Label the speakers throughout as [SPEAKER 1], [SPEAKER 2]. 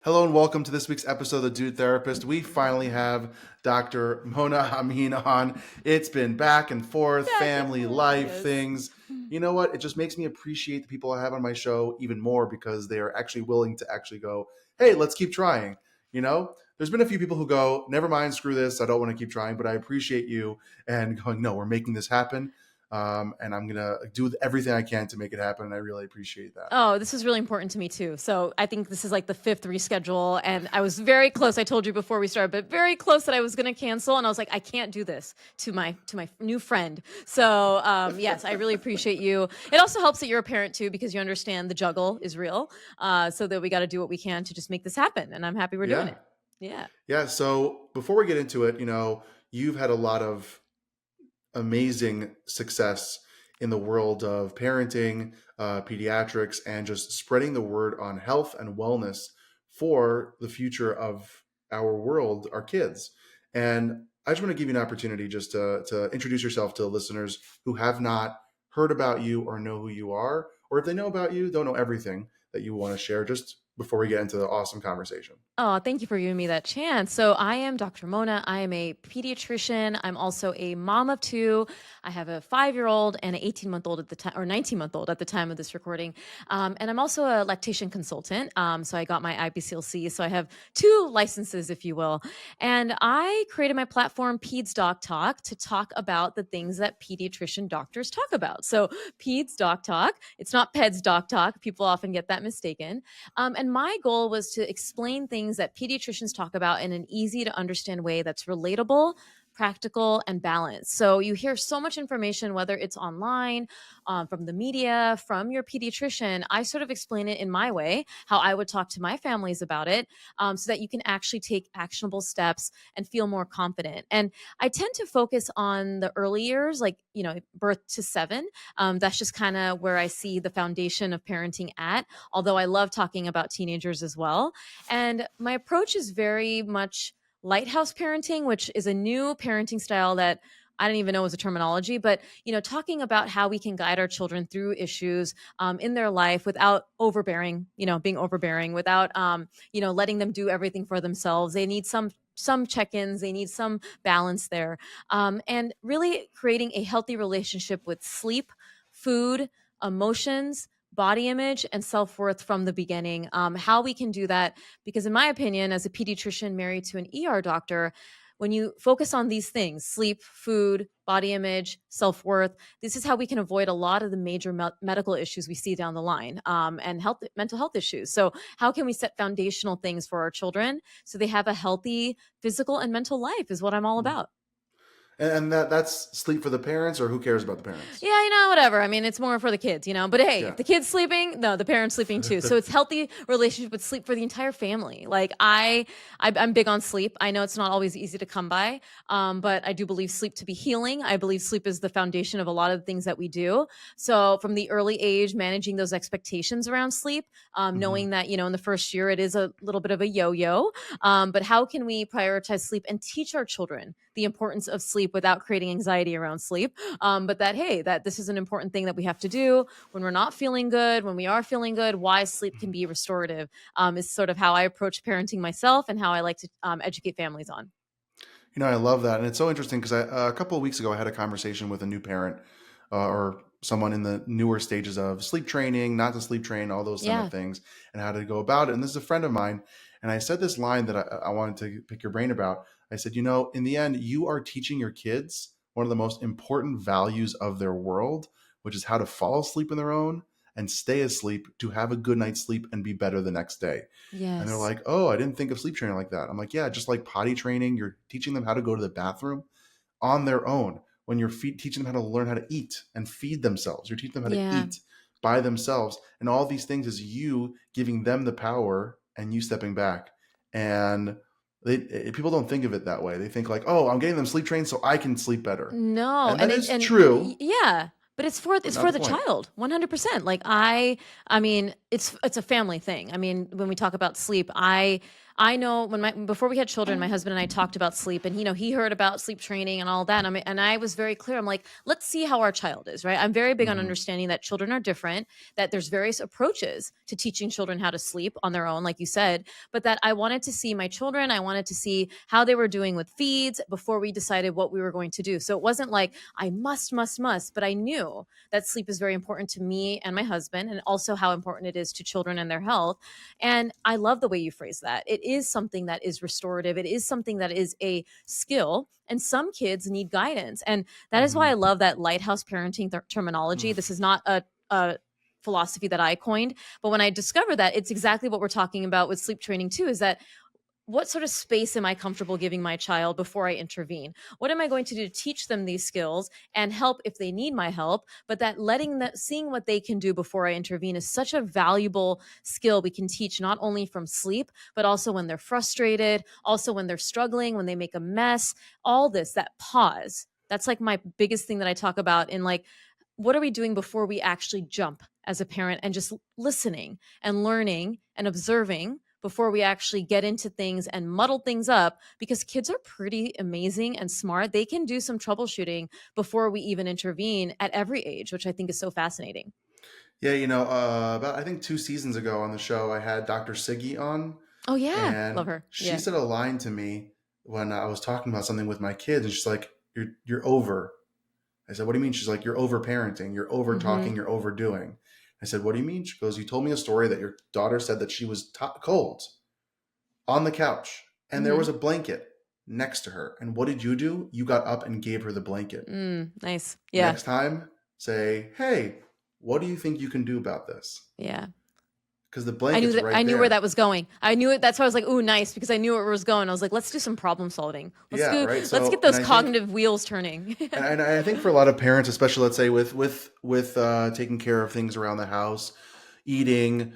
[SPEAKER 1] Hello and welcome to this week's episode of The Dude Therapist. We finally have Dr. Mona Amin on. It's been back and forth,
[SPEAKER 2] Back and
[SPEAKER 1] family,
[SPEAKER 2] forth,
[SPEAKER 1] life,
[SPEAKER 2] yes.
[SPEAKER 1] things. You know what? It just makes me appreciate the people I have on my show even more because they are actually willing to actually go, hey, let's keep trying. There's been a few people who go, never mind, screw this. I don't want to keep trying, but I appreciate you and going, no, we're making this happen. And I'm going to do everything I can to make it happen. And I really appreciate that.
[SPEAKER 2] Oh, this is really important to me too. So I think this is like the fifth reschedule, and I was very close. I told you before we started, but very close that I was going to cancel, and I was like, I can't do this to my new friend. So yes, I really appreciate you. It also helps that you're a parent too, because you understand the juggle is real. So that we got to do what we can to just make this happen, and I'm happy we're doing
[SPEAKER 1] Yeah.
[SPEAKER 2] it. Yeah.
[SPEAKER 1] Yeah. So before we get into it, you've had a lot of amazing success in the world of parenting, pediatrics, and just spreading the word on health and wellness for the future of our world, our kids. And I just want to give you an opportunity just to introduce yourself to listeners who have not heard about you or know who you are, or if they know about you, don't know everything that you want to share, just before we get into the awesome conversation.
[SPEAKER 2] Oh, thank you for giving me that chance. So, I am Dr. Mona. I am a pediatrician. I'm also a mom of two. I have a 5-year-old and an 18-month-old at the time, or 19-month-old at the time of this recording. And I'm also a lactation consultant. So, I got my IBCLC. So, I have two licenses, if you will. And I created my platform, Peds Doc Talk, to talk about the things that pediatrician doctors talk about. So, Peds Doc Talk, it's not Peds Doc Talk. People often get that mistaken. And my goal was to explain things that pediatricians talk about in an easy to understand way that's relatable, practical, and balanced. So you hear so much information, whether it's online, from the media, from your pediatrician. I sort of explain it in my way, how I would talk to my families about it, so that you can actually take actionable steps and feel more confident. And I tend to focus on the early years, like, birth to 7. That's just kind of where I see the foundation of parenting at, although I love talking about teenagers as well. And my approach is very much lighthouse parenting, which is a new parenting style that I didn't even know was a terminology, but talking about how we can guide our children through issues in their life without overbearing, being overbearing, without letting them do everything for themselves. They need some check-ins, they need some balance there, and really creating a healthy relationship with sleep, food, emotions, body image, and self-worth from the beginning. How we can do that, because in my opinion, as a pediatrician married to an ER doctor, when you focus on these things, sleep, food, body image, self-worth, this is how we can avoid a lot of the major medical issues we see down the line, and mental health issues. So how can we set foundational things for our children so they have a healthy physical and mental life is what I'm all about.
[SPEAKER 1] And that's sleep for the parents, or who cares about the parents?
[SPEAKER 2] Yeah, whatever. I mean, it's more for the kids, But hey,
[SPEAKER 1] Yeah.
[SPEAKER 2] if the kid's sleeping, no, the parent's sleeping too. So it's healthy relationship with sleep for the entire family. Like I'm big on sleep. I know it's not always easy to come by, but I do believe sleep to be healing. I believe sleep is the foundation of a lot of the things that we do. So from the early age, managing those expectations around sleep,
[SPEAKER 1] Mhm.
[SPEAKER 2] knowing that in the first year it is a little bit of a yo-yo, but how can we prioritize sleep and teach our children the importance of sleep without creating anxiety around sleep? But that, hey, that this is an important thing that we have to do when we're not feeling good, when we are feeling good, why sleep can be restorative, is sort of how I approach parenting myself and how I like to educate families on.
[SPEAKER 1] I love that, and it's so interesting because a couple of weeks ago I had a conversation with a new parent, or someone in the newer stages of sleep training, not to sleep train, all those kind of
[SPEAKER 2] Yeah.
[SPEAKER 1] things, and how to go about it. And this is a friend of mine, and I said this line that I wanted to pick your brain about. I said, in the end, you are teaching your kids one of the most important values of their world, which is how to fall asleep on their own and stay asleep to have a good night's sleep and be better the next day. And they're
[SPEAKER 2] Yes.
[SPEAKER 1] like, oh, I didn't think of sleep training like that. I'm like, yeah, just like potty training, you're teaching them how to go to the bathroom on their own. When you're teaching them how to learn how to eat and feed themselves, you're teaching them how to
[SPEAKER 2] Yeah.
[SPEAKER 1] eat by themselves. And all these things is you giving them the power and you stepping back. And people don't think of it that way. They think like, oh, I'm getting them sleep trained so I can sleep better.
[SPEAKER 2] No,
[SPEAKER 1] And that
[SPEAKER 2] and it
[SPEAKER 1] is
[SPEAKER 2] and
[SPEAKER 1] true,
[SPEAKER 2] yeah, but
[SPEAKER 1] but
[SPEAKER 2] it's
[SPEAKER 1] not
[SPEAKER 2] for
[SPEAKER 1] the
[SPEAKER 2] the
[SPEAKER 1] point.
[SPEAKER 2] child, 100%. Like I mean, it's a family thing. I mean, when we talk about sleep, I know before we had children, my husband and I talked about sleep, and he heard about sleep training and all that. And I was very clear. I'm like, let's see how our child is, right? I'm very big on
[SPEAKER 1] Hmm.
[SPEAKER 2] understanding that children are different, that there's various approaches to teaching children how to sleep on their own, like you said, but that I wanted to see my children. I wanted to see how they were doing with feeds before we decided what we were going to do. So it wasn't like I must, but I knew that sleep is very important to me and my husband, and also how important it is to children and their health. And I love the way you phrase that. It is something that is restorative. It is something that is a skill. And some kids need guidance. And that is why
[SPEAKER 1] Hmm.
[SPEAKER 2] I love that lighthouse parenting terminology. This is not a philosophy that I coined. But when I discovered that, it's exactly what we're talking about with sleep training too, is that what sort of space am I comfortable giving my child before I intervene? What am I going to do to teach them these skills and help if they need my help? But that seeing what they can do before I intervene is such a valuable skill we can teach, not only from sleep, but also when they're frustrated, also when they're struggling, when they make a mess, all this, that pause. That's like my biggest thing that I talk about in like, what are we doing before we actually jump as a parent, and just listening and learning and observing before we actually get into things and muddle things up, because kids are pretty amazing and smart. They can do some troubleshooting before we even intervene at every age, which I think is so fascinating.
[SPEAKER 1] Yeah, about I think 2 seasons ago on the show, I had Dr. Siggy on,
[SPEAKER 2] Oh yeah, love
[SPEAKER 1] and
[SPEAKER 2] her.
[SPEAKER 1] she
[SPEAKER 2] Yeah.
[SPEAKER 1] said a line to me when I was talking about something with my kids, and she's like, "You're over." I said, "What do you mean?" She's like, "You're over parenting. You're over talking.
[SPEAKER 2] Mhm.
[SPEAKER 1] You're overdoing." I said, "What do you mean?" She goes, "You told me a story that your daughter said that she was cold on the couch, and there was
[SPEAKER 2] Mhm.
[SPEAKER 1] a blanket next to her. And what did you do? You got up and gave her the blanket.
[SPEAKER 2] Nice. Yeah.
[SPEAKER 1] Next time, say, hey, what do you think you can do about this?
[SPEAKER 2] Yeah.
[SPEAKER 1] Because the
[SPEAKER 2] I knew
[SPEAKER 1] blanket's
[SPEAKER 2] that I
[SPEAKER 1] right
[SPEAKER 2] knew where
[SPEAKER 1] there."
[SPEAKER 2] that was going. I knew it. That's why I was like, "Ooh, nice," because I knew where it was going. I was like, "Let's do some problem solving. Let's
[SPEAKER 1] Yeah,
[SPEAKER 2] do.
[SPEAKER 1] right.
[SPEAKER 2] Let's get
[SPEAKER 1] So, and
[SPEAKER 2] those
[SPEAKER 1] I think,
[SPEAKER 2] cognitive wheels turning."
[SPEAKER 1] and I think for a lot of parents, especially let's say with taking care of things around the house, eating,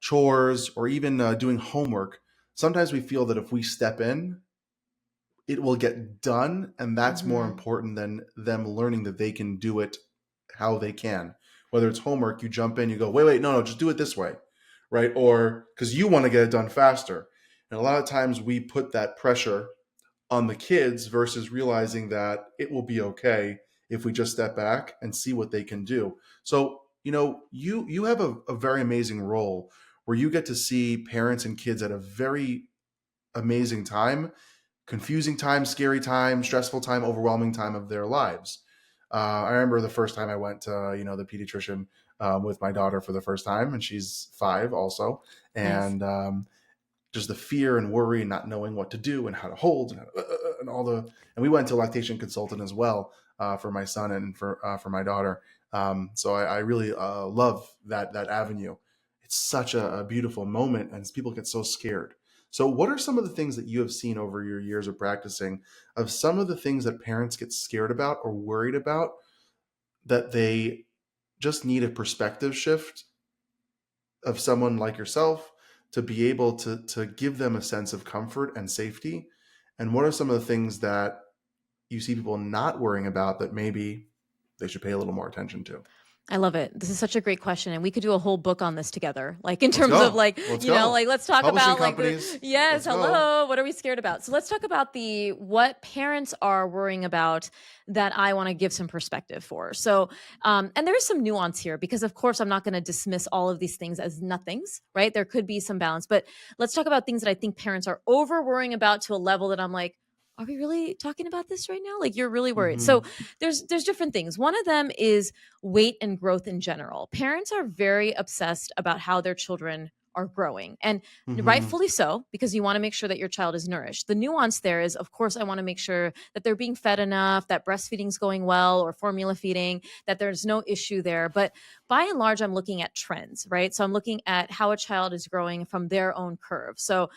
[SPEAKER 1] chores, or even doing homework, sometimes we feel that if we step in, it will get done, and that's more
[SPEAKER 2] Mhm.
[SPEAKER 1] important than them learning that they can do it how they can. Whether it's homework, you jump in, you go, wait, no, just do it this way, right? Or because you want to get it done faster. And a lot of times we put that pressure on the kids versus realizing that it will be okay if we just step back and see what they can do. So, you have a very amazing role where you get to see parents and kids at a very amazing time, confusing time, scary time, stressful time, overwhelming time of their lives. I remember the first time I went to, the pediatrician with my daughter for the first time, and she's 5 also,
[SPEAKER 2] Nice.
[SPEAKER 1] and just the fear and worry and not knowing what to do and how to hold and all the. And we went to a lactation consultant as well for my son and for my daughter. So I really love that avenue. It's such a beautiful moment, and people get so scared. So, what are some of the things that you have seen over your years of practicing of some of the things that parents get scared about or worried about that they just need a perspective shift of someone like yourself to be able to give them a sense of comfort and safety? And what are some of the things that you see people not worrying about that maybe they should pay a little more attention to?
[SPEAKER 2] I love it. This is such a great question, and we could do a whole book on this together. Like in
[SPEAKER 1] Let's
[SPEAKER 2] terms of
[SPEAKER 1] go.
[SPEAKER 2] like,
[SPEAKER 1] Let's go.
[SPEAKER 2] like let's talk
[SPEAKER 1] Publishing
[SPEAKER 2] about like the
[SPEAKER 1] companies,
[SPEAKER 2] yes,
[SPEAKER 1] let's go.
[SPEAKER 2] hello, what are we scared about? So let's talk about the what parents are worrying about that I want to give some perspective for. So and there is some nuance here because of course I'm not going to dismiss all of these things as nothings, right? There could be some balance, but let's talk about things that I think parents are over worrying about to a level that I'm like, are we really talking about this right now? Like you're really worried. So
[SPEAKER 1] Hmm.
[SPEAKER 2] there's different things. One of them is weight and growth in general. Parents are very obsessed about how their children are growing, and
[SPEAKER 1] Hmm.
[SPEAKER 2] rightfully so, because you want to make sure that your child is nourished. The nuance there is, of course, I want to make sure that they're being fed enough, that breastfeeding's going well, or formula feeding, that there's no issue there. But by and large, I'm looking at trends, right? So I'm looking at how a child is growing from their own curve. So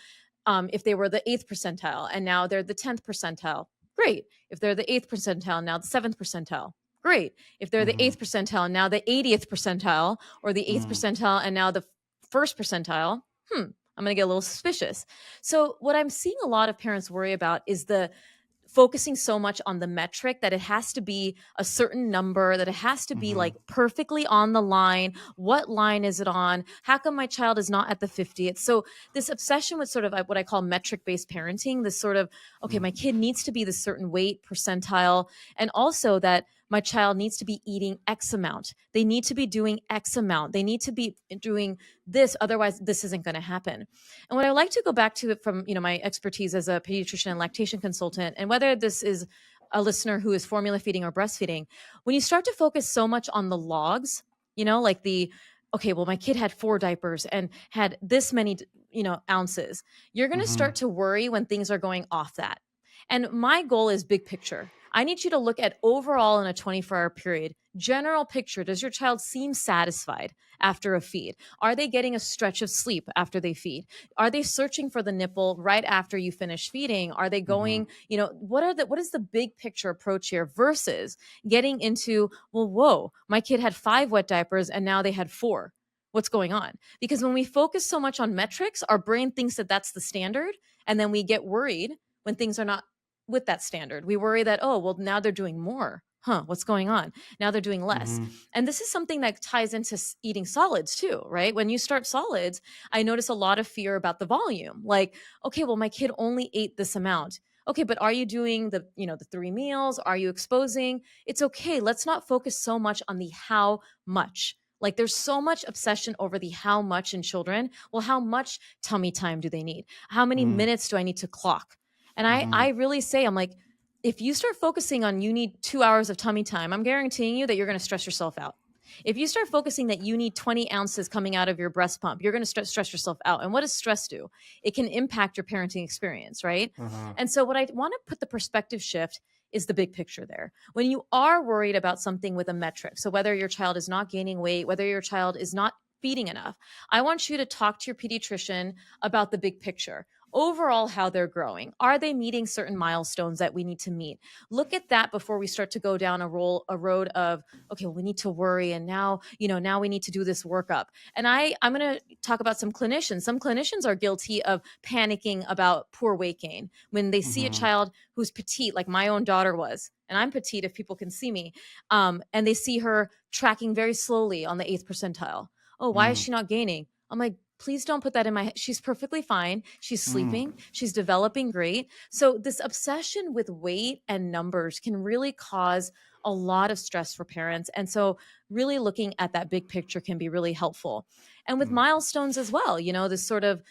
[SPEAKER 2] if they were the eighth percentile and now they're the 10th percentile, great. If they're the eighth percentile, now the seventh percentile, great. If they're the
[SPEAKER 1] Hmm.
[SPEAKER 2] eighth percentile, and now the 80th percentile, or the eighth
[SPEAKER 1] Hmm.
[SPEAKER 2] percentile, and now the first percentile, I'm going to get a little suspicious. So, what I'm seeing a lot of parents worry about is the focusing so much on the metric that it has to be a certain number, that it has to be
[SPEAKER 1] Mm-hmm.
[SPEAKER 2] like perfectly on the line. What line is it on? How come my child is not at the 50th? So this obsession with sort of what I call metric based parenting, this sort of, okay, my kid needs to be this certain weight percentile, and also that my child needs to be eating X amount. They need to be doing X amount. They need to be doing this. Otherwise, this isn't going to happen. And what I like to go back to it from, my expertise as a pediatrician and lactation consultant, and whether this is a listener who is formula feeding or breastfeeding, when you start to focus so much on the logs, like okay, well, my kid had 4 diapers and had this many, ounces, you're going to
[SPEAKER 1] Mm-hmm.
[SPEAKER 2] start to worry when things are going off that. And my goal is big picture. I need you to look at overall in a 24-hour period, general picture. Does your child seem satisfied after a feed? Are they getting a stretch of sleep after they feed? Are they searching for the nipple right after you finish feeding? Are they
[SPEAKER 1] Mm-hmm.
[SPEAKER 2] going, what is the big picture approach here versus getting into, well, whoa, my kid had 5 wet diapers and now they had 4. What's going on? Because when we focus so much on metrics, our brain thinks that that's the standard. And then we get worried when things are not with that standard. We worry that, oh, well, now they're doing more. Huh, what's going on? Now they're doing less.
[SPEAKER 1] Mm-hmm.
[SPEAKER 2] And this is something that ties into eating solids too, right? When you start solids, I notice a lot of fear about the volume. Like, okay, well, my kid only ate this amount. Okay, but are you doing the 3 meals? Are you exposing? It's okay. Let's not focus so much on the how much. Like there's so much obsession over the how much in children. Well, how much tummy time do they need? How many minutes do I need to clock? And
[SPEAKER 1] Mm-hmm.
[SPEAKER 2] I really say, I'm like, if you start focusing on you need 2 hours of tummy time, I'm guaranteeing you that you're going to stress yourself out. If you start focusing that you need 20 ounces coming out of your breast pump, you're going to stress yourself out. And what does stress do? It can impact your parenting experience, right?
[SPEAKER 1] Uh-huh.
[SPEAKER 2] And so, what I want to put the perspective shift is the big picture there. When you are worried about something with a metric, so whether your child is not gaining weight, whether your child is not feeding enough, I want you to talk to your pediatrician about the big picture. Overall, how they're growing. Are they meeting certain milestones that we need to meet? Look at that before we start to go down a road of, okay, well, we need to worry. And now we need to do this workup. And I'm going to talk about some clinicians. Some clinicians are guilty of panicking about poor weight gain when they see a
[SPEAKER 1] Mm-hmm.
[SPEAKER 2] child who's petite, like my own daughter was. And I'm petite if people can see me. And they see her tracking very slowly on the 8th percentile. Oh, why is
[SPEAKER 1] Mm-hmm.
[SPEAKER 2] she not gaining? I'm like, please don't put that in my head. She's perfectly fine. She's
[SPEAKER 1] Mm-hmm.
[SPEAKER 2] sleeping. She's developing great. So this obsession with weight and numbers can really cause a lot of stress for parents. And so really looking at that big picture can be really helpful. And with milestones as well, this sort of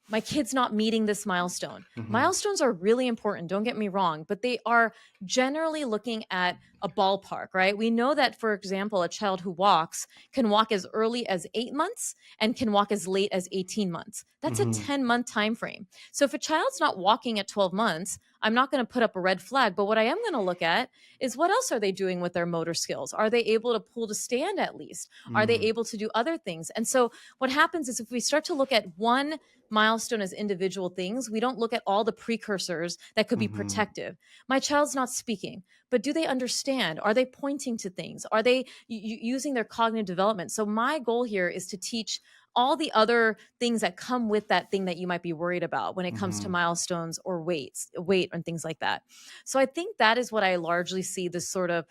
[SPEAKER 2] my kid's not meeting this milestone.
[SPEAKER 1] Mm-hmm.
[SPEAKER 2] Milestones are really important, don't get me wrong, but they are generally looking at a ballpark, right? We know that, for example, a child who walks can walk as early as 8 months and can walk as late as 18 months. That's a
[SPEAKER 1] Mm-hmm.
[SPEAKER 2] 10-month time frame. So if a child's not walking at 12 months, I'm not going to put up a red flag, but what I am going to look at is what else are they doing with their motor skills? Are they able to pull to stand at least? Are they
[SPEAKER 1] Mm-hmm.
[SPEAKER 2] able to do other things? And so what happens is if we start to look at one milestone as individual things, we don't look at all the precursors that could be
[SPEAKER 1] Mm-hmm.
[SPEAKER 2] protective. My child's not speaking, but do they understand? Are they pointing to things? Are they using their cognitive development? So my goal here is to teach all the other things that come with that thing that you might be worried about when it comes to
[SPEAKER 1] Mm-hmm.
[SPEAKER 2] milestones or weight and things like that. So I think that is what I largely see, this sort of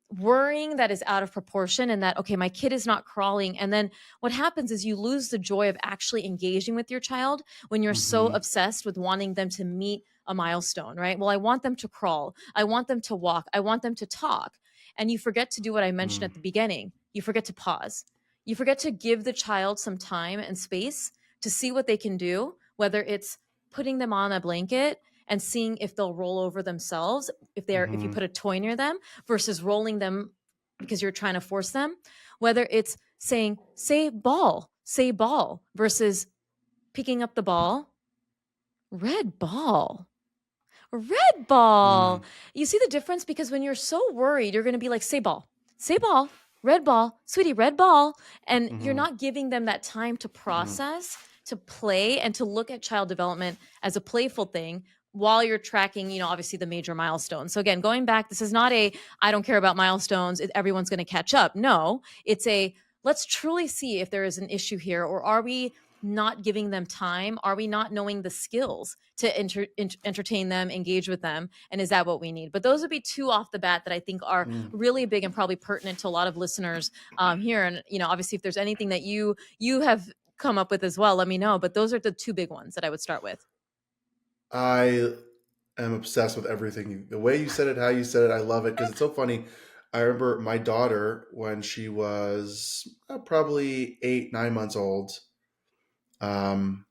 [SPEAKER 2] worrying that is out of proportion, and that, okay, my kid is not crawling. And then what happens is you lose the joy of actually engaging with your child when you're so
[SPEAKER 1] Mm-hmm.
[SPEAKER 2] obsessed with wanting them to meet a milestone, right? Well, I want them to crawl, I want them to walk, I want them to talk. And you forget to do what I mentioned at the beginning. You forget to pause. You forget to give the child some time and space to see what they can do, whether it's putting them on a blanket and seeing if they'll roll over themselves, if you
[SPEAKER 1] Mm-hmm.
[SPEAKER 2] put a toy near them, versus rolling them because you're trying to force them, whether it's saying say ball versus picking up the ball, red ball, red
[SPEAKER 1] Mm-hmm.
[SPEAKER 2] ball. You see the difference? Because when you're so worried, you're going to be like, say ball, red ball, sweetie, red ball. And you're
[SPEAKER 1] Mm-hmm.
[SPEAKER 2] not giving them that time to
[SPEAKER 1] Mm-hmm.
[SPEAKER 2] process, to play, and to look at child development as a playful thing while you're tracking, obviously the major milestones. So again, going back, this is not I don't care about milestones, everyone's going to catch up. No, it's let's truly see if there is an issue here, or are we not giving them time? Are we not knowing the skills to entertain them, engage with them? And is that what we need? But those would be two off the bat that I think are
[SPEAKER 1] Mm.
[SPEAKER 2] really big and probably pertinent to a lot of listeners here. And, obviously, if there's anything that you have come up with as well, let me know. But those are the two big ones that I would start with.
[SPEAKER 1] I am obsessed with everything. The way you said it, how you said it, I love it because it's so funny. I remember my daughter when she was probably 8, 9 months old. Um,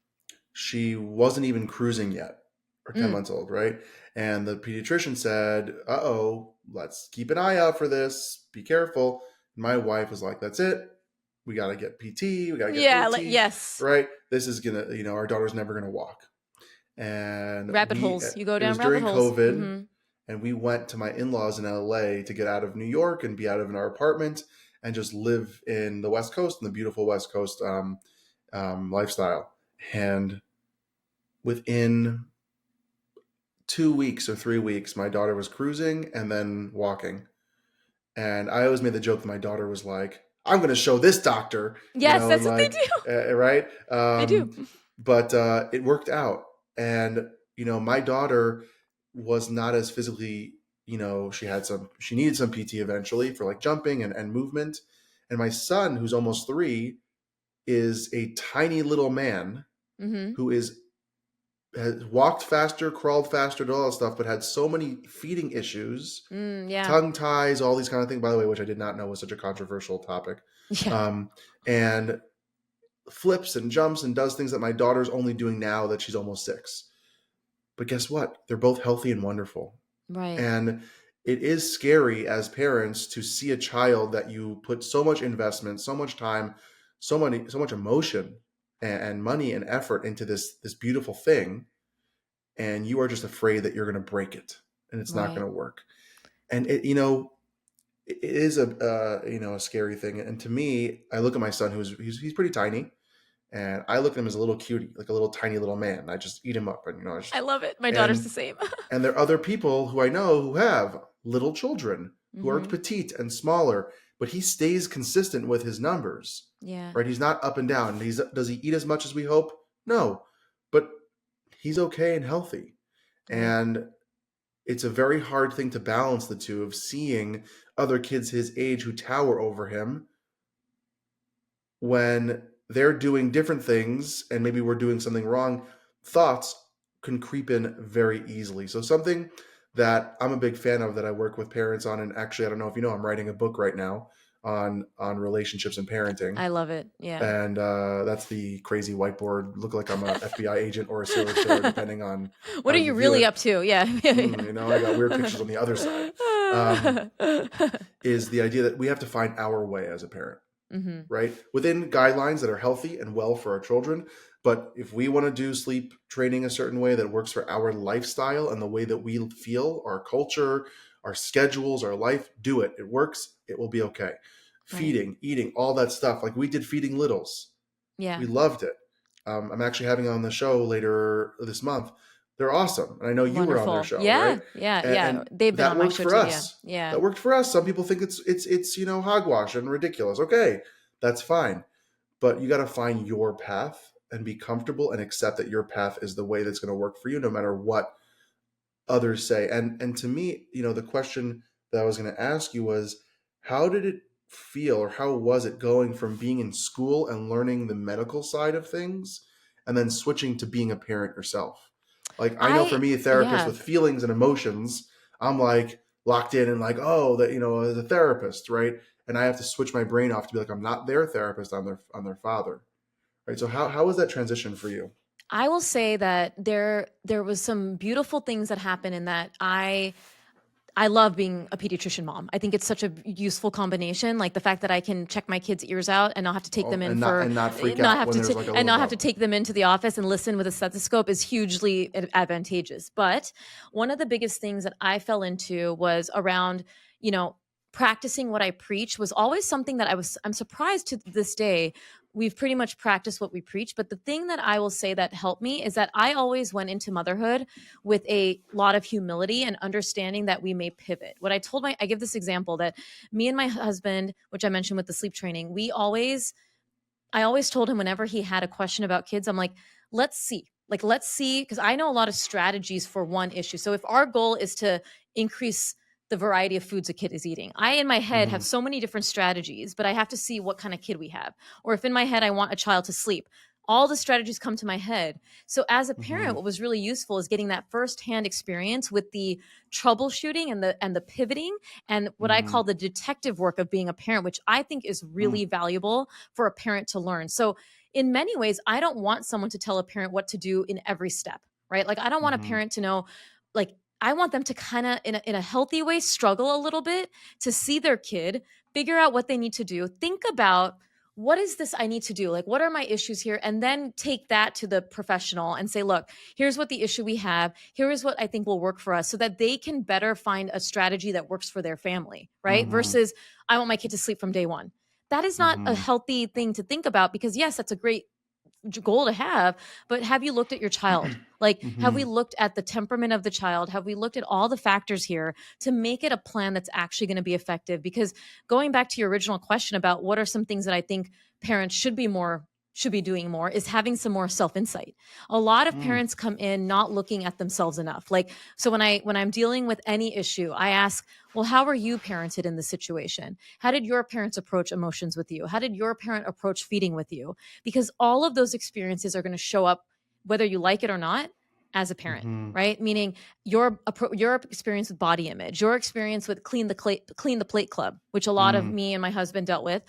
[SPEAKER 1] she wasn't even cruising yet, or 10
[SPEAKER 2] Mm,
[SPEAKER 1] months old, right? And the pediatrician said, "Uh-oh, let's keep an eye out for this. Be careful." My wife was like, "That's it. We got to get PT. We got to get
[SPEAKER 2] yeah,
[SPEAKER 1] OT,
[SPEAKER 2] yes.
[SPEAKER 1] right? This is gonna, our daughter's never gonna walk." And
[SPEAKER 2] Rabbit holes. You go
[SPEAKER 1] it
[SPEAKER 2] down
[SPEAKER 1] was
[SPEAKER 2] rabbit
[SPEAKER 1] during
[SPEAKER 2] holes.
[SPEAKER 1] COVID, and we went to my in-laws in LA to get out of New York and be out of our apartment and just live in the West Coast, in the beautiful West Coast lifestyle. And within 2 weeks or 3 weeks, my daughter was cruising and then walking. And I always made the joke that my daughter was like, "I'm going to show this doctor,"
[SPEAKER 2] Yes,
[SPEAKER 1] and
[SPEAKER 2] that's what they
[SPEAKER 1] like,
[SPEAKER 2] do.
[SPEAKER 1] right?
[SPEAKER 2] They do.
[SPEAKER 1] But it worked out. And, my daughter was not as physically, she needed some PT eventually for like jumping and movement. And my son, who's almost 3, is a tiny little man
[SPEAKER 2] Mm-hmm.
[SPEAKER 1] who has walked faster, crawled faster, did all that stuff, but had so many feeding issues,
[SPEAKER 2] Yeah.
[SPEAKER 1] tongue ties, all these kind of things, by the way, which I did not know was such a controversial topic.
[SPEAKER 2] Yeah.
[SPEAKER 1] Um, and flips and jumps and does things that my daughter's only doing now that she's almost 6. But guess what? They're both healthy and wonderful.
[SPEAKER 2] Right.
[SPEAKER 1] And it is scary as parents to see a child that you put so much investment, so much time, so much emotion and money and effort into this beautiful thing, and you are just afraid that you're going to break it and it's not
[SPEAKER 2] Right.
[SPEAKER 1] going to work. And it is a scary thing. And to me, I look at my son he's pretty tiny, and I look at him as a little cutie, like a little tiny little man. I just eat him up, and
[SPEAKER 2] I love it. My daughter's the
[SPEAKER 1] and
[SPEAKER 2] same.
[SPEAKER 1] and there are other people who I know who have little children who are
[SPEAKER 2] Mm-hmm.
[SPEAKER 1] petite and smaller, but he stays consistent with his numbers,
[SPEAKER 2] Yeah.
[SPEAKER 1] right? He's not up and down. Does he eat as much as we hope? No, but he's okay and healthy.
[SPEAKER 2] Right.
[SPEAKER 1] And it's a very hard thing to balance the two of seeing other kids his age who tower over him when they're doing different things and maybe we're doing something wrong. Thoughts can creep in very easily. So something that I'm a big fan of that I work with parents on, and actually I don't know if you know, I'm writing a book right now on relationships and parenting.
[SPEAKER 2] I love it. Yeah.
[SPEAKER 1] And that's the crazy whiteboard. Look like I'm a FBI agent or a serial killer, depending on
[SPEAKER 2] What
[SPEAKER 1] how
[SPEAKER 2] are
[SPEAKER 1] you
[SPEAKER 2] you
[SPEAKER 1] view
[SPEAKER 2] really
[SPEAKER 1] it.
[SPEAKER 2] up to? Yeah. Yeah.
[SPEAKER 1] I got weird pictures on the other side. Is the idea that we have to find our way as a parent,
[SPEAKER 2] Mm-hmm.
[SPEAKER 1] right? Within guidelines that are healthy and well for our children. But if we want to do sleep training a certain way that works for our lifestyle and the way that we feel, our culture, our schedules, our life, do it. It works. It will be okay.
[SPEAKER 2] Right.
[SPEAKER 1] Feeding, eating, all that stuff. Like we did Feeding Littles.
[SPEAKER 2] Yeah.
[SPEAKER 1] We loved it. I'm actually having on the show later this month. They're awesome. And I know you were on their
[SPEAKER 2] Wonderful.
[SPEAKER 1] show,
[SPEAKER 2] Yeah.
[SPEAKER 1] right?
[SPEAKER 2] Yeah.
[SPEAKER 1] And
[SPEAKER 2] Yeah. They've been
[SPEAKER 1] that
[SPEAKER 2] on my
[SPEAKER 1] worked
[SPEAKER 2] show
[SPEAKER 1] for
[SPEAKER 2] too. Yeah.
[SPEAKER 1] us.
[SPEAKER 2] Yeah.
[SPEAKER 1] That worked for us. Some people think it's hogwash and ridiculous. Okay, that's fine. But you got to find your path and be comfortable and accept that your path is the way that's going to work for you, no matter what others say. And to me, the question that I was going to ask you was, how did it feel, or how was it going from being in school and learning the medical side of things and then switching to being a parent yourself? Like, I know for me, a therapist
[SPEAKER 2] Yeah.
[SPEAKER 1] with feelings and emotions, I'm like locked in and like, oh, that, as a therapist, right? And I have to switch my brain off to be like, I'm not their therapist, I'm their father, right? So how was that transition for you?
[SPEAKER 2] I will say that there was some beautiful things that happened in that I love being a pediatrician mom. I think it's such a useful combination. Like the fact that I can check my kids' ears out and not have to take
[SPEAKER 1] Oh,
[SPEAKER 2] them in
[SPEAKER 1] and not
[SPEAKER 2] for,
[SPEAKER 1] and not freak
[SPEAKER 2] not
[SPEAKER 1] out
[SPEAKER 2] have
[SPEAKER 1] when
[SPEAKER 2] to,
[SPEAKER 1] there's like a
[SPEAKER 2] and
[SPEAKER 1] little
[SPEAKER 2] not have to
[SPEAKER 1] bump.
[SPEAKER 2] take them into the office and listen with a stethoscope is hugely advantageous. But one of the biggest things that I fell into was around, you know, practicing what I preach was always something that I'm surprised to this day. We've pretty much practiced what we preach. But the thing that I will say that helped me is that I always went into motherhood with a lot of humility and understanding that we may pivot. I give this example that me and my husband, which I mentioned with the sleep training, we always I always told him whenever he had a question about kids, I'm like, let's see. Like, let's see, because I know a lot of strategies for one issue. So if our goal is to increase the variety of foods a kid is eating, I in my head have
[SPEAKER 1] Mm-hmm.
[SPEAKER 2] so many different strategies, but I have to see what kind of kid we have. Or if in my head I want a child to sleep, all the strategies come to my head. So as a
[SPEAKER 1] Mm-hmm.
[SPEAKER 2] parent, what was really useful is getting that firsthand experience with the troubleshooting and the pivoting and what I
[SPEAKER 1] Mm-hmm.
[SPEAKER 2] call the detective work of being a parent, which I think is really valuable for a parent to learn. So, in many ways, I don't want someone to tell a parent what to do in every step, right? Like, I don't want a
[SPEAKER 1] Mm-hmm.
[SPEAKER 2] parent to know, like, I want them to kind of, in a healthy way, struggle a little bit to see their kid, figure out what they need to do, think about what is this I need to do? Like, what are my issues here? And then take that to the professional and say, look, here's what the issue we have. Here is what I think will work for us so that they can better find a strategy that works for their family, right?
[SPEAKER 1] Mm-hmm.
[SPEAKER 2] Versus, I want my kid to sleep from day one. That is not a
[SPEAKER 1] Mm-hmm.
[SPEAKER 2] healthy thing to think about because, yes, that's a great goal to have, but have you looked at your child? Like, have
[SPEAKER 1] Mm-hmm.
[SPEAKER 2] we looked at the temperament of the child? Have we looked at all the factors here to make it a plan that's actually going to be effective? Because going back to your original question about what are some things that I think parents should be doing more is having some more self-insight. A lot of
[SPEAKER 1] Mm-hmm.
[SPEAKER 2] parents come in not looking at themselves enough. Like, so when I'm dealing with any issue, I ask, well, how are you parented in this situation? How did your parents approach emotions with you? How did your parent approach feeding with you? Because all of those experiences are going to show up whether you like it or not as a parent,
[SPEAKER 1] Mm-hmm.
[SPEAKER 2] right? Meaning your experience with body image, your experience with clean the plate club, which a lot of me and my husband dealt with,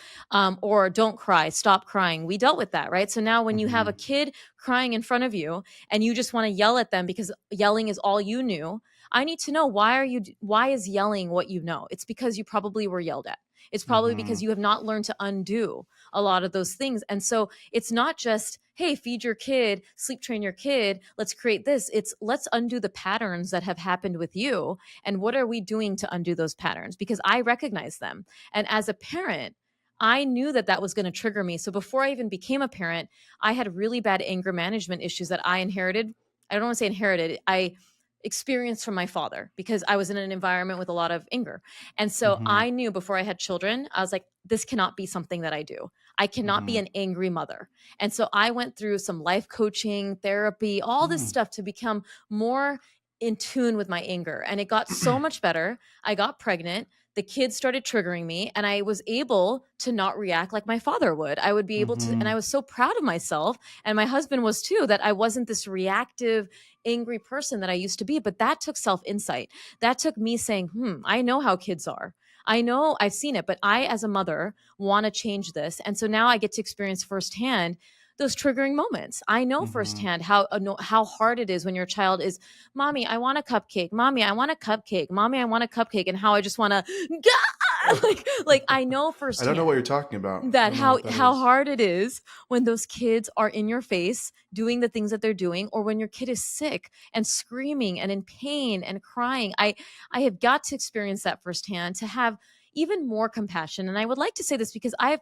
[SPEAKER 2] or don't cry, stop crying. We dealt with that, right? So now when you have
[SPEAKER 1] Mm-hmm.
[SPEAKER 2] a kid crying in front of you and you just want to yell at them because yelling is all you knew, I need to know why is yelling what you know? It's because you probably were yelled at. It's probably
[SPEAKER 1] Mm-hmm.
[SPEAKER 2] because you have not learned to undo a lot of those things. And so it's not just, hey, feed your kid, sleep train your kid, let's create this. It's let's undo the patterns that have happened with you. And what are we doing to undo those patterns? Because I recognize them. And as a parent, I knew that that was going to trigger me. So before I even became a parent, I had really bad anger management issues that I inherited. I don't want to say inherited. I experienced from my father because I was in an environment with a lot of anger. And so
[SPEAKER 1] Mm-hmm.
[SPEAKER 2] I knew before I had children, I was like, this cannot be something that I do. I cannot be
[SPEAKER 1] Mm-hmm.
[SPEAKER 2] an angry mother. And so I went through some life coaching, therapy, all this stuff to become more in tune with my anger. And it got so much better. I got pregnant. The kids started triggering me, and I was able to not react like my father would. I would be able to, and
[SPEAKER 1] Mm-hmm.
[SPEAKER 2] I was so proud of myself. And my husband was too, that I wasn't this reactive, angry person that I used to be. But that took self insight. That took me saying, I know how kids are. I know I've seen it, but I, as a mother, want to change this. And so now I get to experience firsthand those triggering moments. I know
[SPEAKER 1] Mm-hmm.
[SPEAKER 2] firsthand how hard it is when your child is, mommy, I want a cupcake. Mommy, I want a cupcake. Mommy, I want a cupcake. And how I just want to, like I know
[SPEAKER 1] I don't know what
[SPEAKER 2] firsthand
[SPEAKER 1] you're talking about. I
[SPEAKER 2] that
[SPEAKER 1] don't know
[SPEAKER 2] how
[SPEAKER 1] what that
[SPEAKER 2] how
[SPEAKER 1] is.
[SPEAKER 2] hard it is when those kids are in your face doing the things that they're doing, or when your kid is sick and screaming and in pain and crying. I have got to experience that firsthand to have even more compassion. And I would like to say this because I've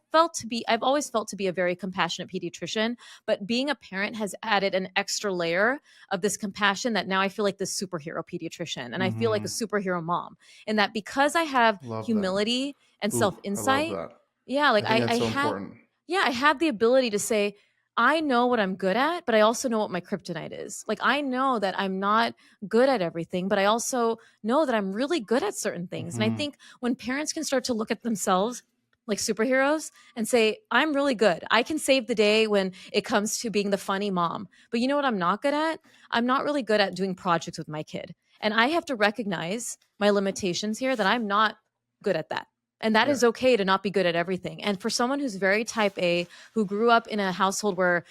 [SPEAKER 2] always felt to be a very compassionate pediatrician, but being a parent has added an extra layer of this compassion that now I feel like the superhero pediatrician and I feel like a
[SPEAKER 1] Mm-hmm.
[SPEAKER 2] superhero mom. And that because I have
[SPEAKER 1] Love that.
[SPEAKER 2] humility and
[SPEAKER 1] Ooh,
[SPEAKER 2] self
[SPEAKER 1] I love
[SPEAKER 2] insight,
[SPEAKER 1] that.
[SPEAKER 2] yeah, like
[SPEAKER 1] I think
[SPEAKER 2] I
[SPEAKER 1] that's so
[SPEAKER 2] have,
[SPEAKER 1] important.
[SPEAKER 2] yeah, I have the ability to say, I know what I'm good at, but I also know what my kryptonite is. Like, I know that I'm not good at everything, but I also know that I'm really good at certain things. And I
[SPEAKER 1] Mm-hmm.
[SPEAKER 2] think when parents can start to look at themselves like superheroes and say, I'm really good. I can save the day when it comes to being the funny mom. But you know what I'm not good at? I'm not really good at doing projects with my kid. And I have to recognize my limitations here that I'm not good at that. And that
[SPEAKER 1] Yeah.
[SPEAKER 2] is okay to not be good at everything. And for someone who's very type A, who grew up in a household where,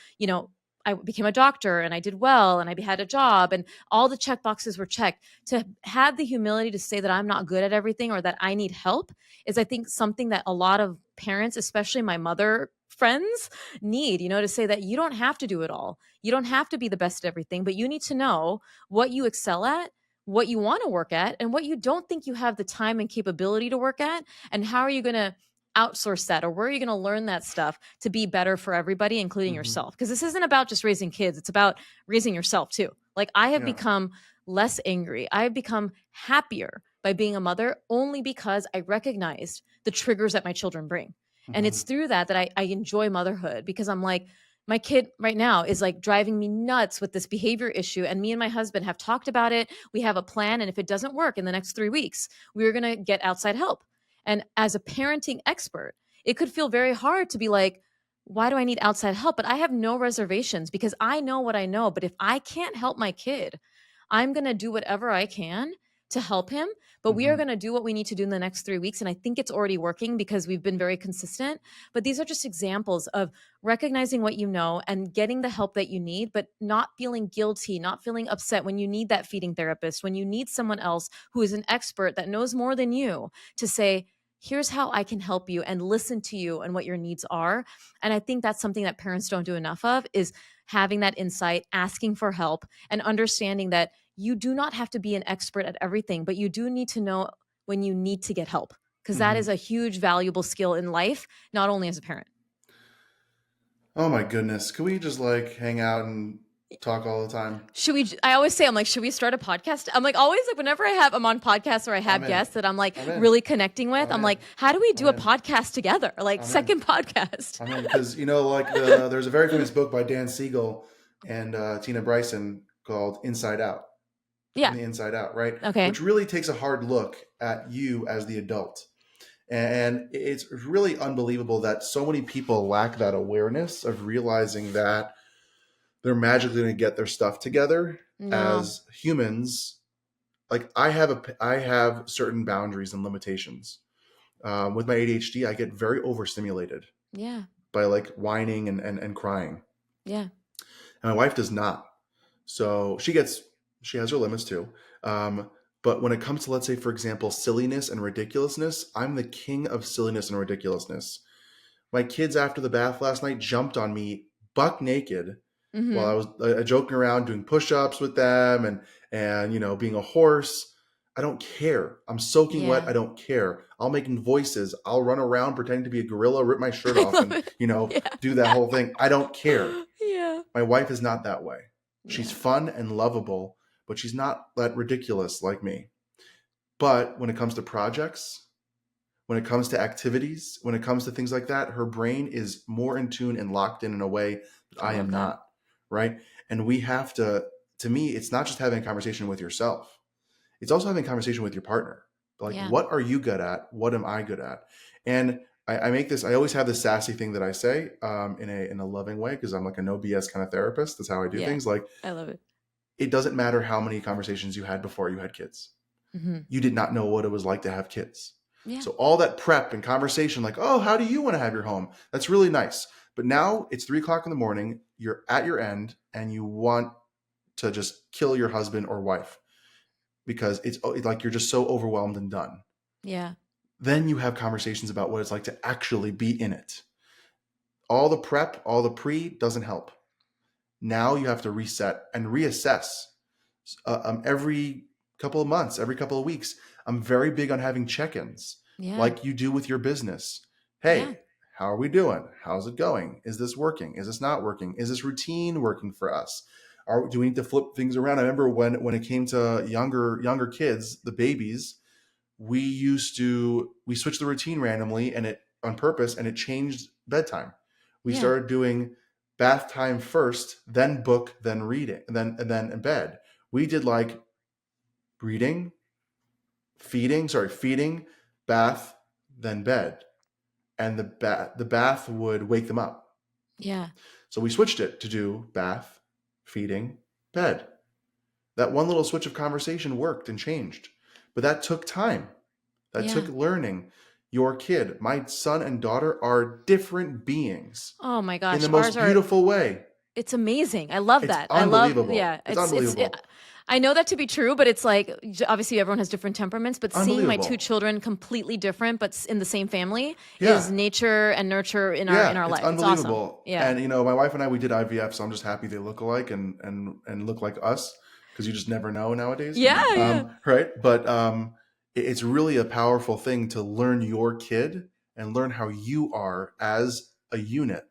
[SPEAKER 2] I became a doctor and I did well and I had a job and all the check boxes were checked, to have the humility to say that I'm not good at everything or that I need help is, I think, something that a lot of parents, especially my mother friends, need, to say that you don't have to do it all. You don't have to be the best at everything, but you need to know what you excel at, what you want to work at, and what you don't think you have the time and capability to work at, and how are you going to outsource that, or where are you going to learn that stuff to be better for everybody, including
[SPEAKER 1] Mm-hmm.
[SPEAKER 2] yourself? Because this isn't about just raising kids, it's about raising yourself too. Like, I have
[SPEAKER 1] Yeah.
[SPEAKER 2] become less angry, I have become happier by being a mother only because I recognized the triggers that my children bring. And it's
[SPEAKER 1] Mhm.
[SPEAKER 2] through that I enjoy motherhood, because I'm like, my kid right now is like driving me nuts with this behavior issue. And me and my husband have talked about it. We have a plan. And if it doesn't work in the next 3 weeks, we're going to get outside help. And as a parenting expert, it could feel very hard to be like, why do I need outside help? But I have no reservations, because I know what I know. But if I can't help my kid, I'm going to do whatever I can to help him. But we are
[SPEAKER 1] Mhm.
[SPEAKER 2] going to do what we need to do in the next 3 weeks. And I think it's already working because we've been very consistent. But these are just examples of recognizing what you know and getting the help that you need, but not feeling guilty, not feeling upset when you need that feeding therapist, when you need someone else who is an expert that knows more than you to say, here's how I can help you, and listen to you and what your needs are. And I think that's something that parents don't do enough of, is having that insight, asking for help, and understanding that you do not have to be an expert at everything, but you do need to know when you need to get help, because that is
[SPEAKER 1] Mhm.
[SPEAKER 2] a huge valuable skill in life, not only as a parent.
[SPEAKER 1] Oh my goodness. Can we just like hang out and talk all the time?
[SPEAKER 2] Should we? I always say, I'm like, should we start a podcast? I'm like, always like, whenever I'm on podcasts or I
[SPEAKER 1] I'm
[SPEAKER 2] have
[SPEAKER 1] in.
[SPEAKER 2] guests that I'm like
[SPEAKER 1] I'm in.
[SPEAKER 2] really connecting with,
[SPEAKER 1] I'm
[SPEAKER 2] I'm
[SPEAKER 1] in.
[SPEAKER 2] like, how do we
[SPEAKER 1] I'm
[SPEAKER 2] do a
[SPEAKER 1] in.
[SPEAKER 2] podcast together? Like,
[SPEAKER 1] I'm in.
[SPEAKER 2] second podcast.
[SPEAKER 1] I'm in because like there's a very famous book by Dan Siegel and Tina Bryson called Inside Out,
[SPEAKER 2] Yeah.
[SPEAKER 1] from the inside out, right?
[SPEAKER 2] Okay.
[SPEAKER 1] Which really takes a hard look at you as the adult. And it's really unbelievable that so many people lack that awareness of realizing that they're magically going to get their stuff together
[SPEAKER 2] No.
[SPEAKER 1] as humans. Like I have certain boundaries and limitations. With my ADHD, I get very overstimulated
[SPEAKER 2] Yeah.
[SPEAKER 1] by like whining and crying.
[SPEAKER 2] Yeah.
[SPEAKER 1] And my wife does not. So she has her limits too. Um, but when it comes to, let's say, for example, silliness and ridiculousness, I'm the king of silliness and ridiculousness. My kids after the bath last night jumped on me buck naked while I
[SPEAKER 2] Mm-hmm.
[SPEAKER 1] was joking around doing push-ups with them and being a horse. I don't care. I'm soaking wet.
[SPEAKER 2] Yeah.
[SPEAKER 1] I don't care. I'll make voices. I'll run around pretending to be a gorilla, rip my shirt
[SPEAKER 2] I
[SPEAKER 1] off,
[SPEAKER 2] love
[SPEAKER 1] and
[SPEAKER 2] it.
[SPEAKER 1] do that whole thing. I don't care.
[SPEAKER 2] Yeah. Yeah.
[SPEAKER 1] My wife is not that way. She's
[SPEAKER 2] Yeah.
[SPEAKER 1] fun and lovable, but she's not that ridiculous like me. But when it comes to projects, when it comes to activities, when it comes to things like that, her brain is more in tune and locked in a way that
[SPEAKER 2] I
[SPEAKER 1] I am
[SPEAKER 2] love that.
[SPEAKER 1] not, right? And we have to me, it's not just having a conversation with yourself. It's also having a conversation with your partner. Like,
[SPEAKER 2] Yeah.
[SPEAKER 1] what are you good at? What am I good at? And I always have this sassy thing that I say in a loving way, because I'm like a no BS kind of therapist. That's how I do
[SPEAKER 2] Yeah.
[SPEAKER 1] things. Like,
[SPEAKER 2] I love it.
[SPEAKER 1] it doesn't matter how many conversations you had before you had kids.
[SPEAKER 2] Mm-hmm.
[SPEAKER 1] You did not know what it was like to have kids.
[SPEAKER 2] Yeah.
[SPEAKER 1] So all that prep and conversation, like, oh, how do you want to have your home? That's really nice. But now it's 3 o'clock in the morning. You're at your end, and you want to just kill your husband or wife because it's like you're just so overwhelmed and done.
[SPEAKER 2] Yeah.
[SPEAKER 1] Then you have conversations about what it's like to actually be in it. All the prep, all the pre doesn't help. Now you have to reset and reassess every couple of months, every couple of weeks. I'm very big on having check-ins,
[SPEAKER 2] Yeah.
[SPEAKER 1] like you do with your business.
[SPEAKER 2] Yeah.
[SPEAKER 1] Hey, how are we doing? How's it going? Is this working? Is this not working? Is this routine working for us? Do we need to flip things around? I remember when it came to younger kids, the babies, we switched the routine randomly and it on purpose, and it changed bedtime. We
[SPEAKER 2] Yeah.
[SPEAKER 1] started doing bath time first, then book, then reading, and then in bed. We did like reading, feeding, bath, then bed, and the bath would wake them up.
[SPEAKER 2] Yeah.
[SPEAKER 1] So we switched it to do bath, feeding, bed. That one little switch of conversation worked and changed, but that took time. That
[SPEAKER 2] Yeah.
[SPEAKER 1] took learning. Your kid, my son and daughter, are different beings
[SPEAKER 2] Oh my
[SPEAKER 1] in the
[SPEAKER 2] gosh. Ours
[SPEAKER 1] most
[SPEAKER 2] are,
[SPEAKER 1] beautiful way.
[SPEAKER 2] it's amazing. I love
[SPEAKER 1] It's
[SPEAKER 2] that. I love,
[SPEAKER 1] unbelievable.
[SPEAKER 2] yeah.
[SPEAKER 1] It's unbelievable.
[SPEAKER 2] I know that to be true, but it's like, obviously everyone has different temperaments, but seeing my two
[SPEAKER 1] Unbelievable.
[SPEAKER 2] children completely different, but in the same family,
[SPEAKER 1] Yeah.
[SPEAKER 2] is nature and nurture in
[SPEAKER 1] Yeah,
[SPEAKER 2] our
[SPEAKER 1] it's
[SPEAKER 2] life. It's awesome.
[SPEAKER 1] unbelievable.
[SPEAKER 2] Yeah.
[SPEAKER 1] And my wife and I, we did IVF, so I'm just happy they look alike and look like us, because you just never know nowadays,
[SPEAKER 2] Yeah. Yeah.
[SPEAKER 1] right? But it's really a powerful thing to learn your kid and learn how you are as a unit.